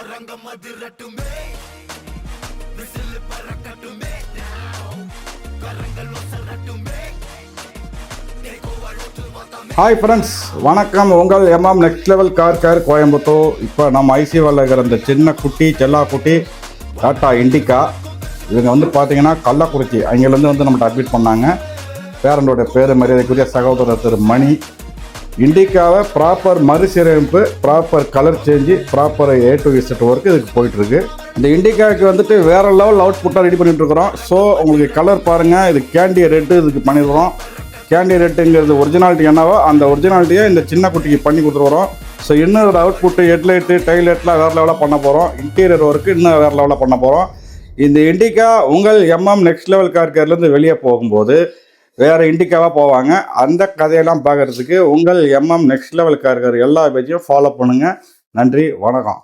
அரங்கம் அதிரட்டுமே விசில் பறக்கட்டுமே கரங்கள் ஒசரட்டுமே. Hi friends, வணக்கம். உங்கள் MM next level car care Coimbatore. இப்போ நம்ம ஐசியூவில் இருக்கிற இந்த சின்ன குட்டி செல்லா குட்டி டாட்டா இண்டிகா, இவங்க வந்து பார்த்தீங்கன்னா கள்ளக்குறிச்சி அங்கேருந்து நம்மகிட்ட அட்மிட் பண்ணாங்க. பேரண்டோட பேர் மரியாதைக்குரிய சகோதரர் திரு மணி. இண்டிகாவை ப்ராப்பர் மறுசீரமைப்பு, proper colour change, proper A to Z work இதுக்கு போயிட்டுருக்கு. இந்த இண்டிகாவுக்கு வந்துட்டு வேறு லெவல் அவுட்புட்டாக ரெடி பண்ணிகிட்ருக்குறோம். ஸோ உங்களுக்கு கலர் பாருங்கள், இது கேண்டி ரெட்டு இதுக்கு பண்ணிடுறோம். கேண்டி ரெட்டுங்கிறது ஒரிஜினாலிட்டி என்னவோ அந்த ஒரிஜினாலிட்டியை இந்த சின்ன குட்டிக்கு பண்ணி கொடுத்துருவோம். ஸோ இன்னும் ஒரு அவுட்புட்டு ஹெட்லைட்டு டைலைட்லாம் வேறு லெவலாக பண்ண போகிறோம். இன்டீரியர் ஒர்க்கு இன்னும் வேறு லெவலாக பண்ண போகிறோம். இந்த இண்டிகா உங்கள் எம்எம் நெக்ஸ்ட் லெவல் கார் கேர்லேருந்து வெளியே போகும்போது வேறு இண்டிகாவாக போவாங்க. அந்த கதையெல்லாம் பார்க்குறதுக்கு உங்கள் MM next level car care எல்லா பேஜையும் ஃபாலோ பண்ணுங்கள். நன்றி, வணக்கம்.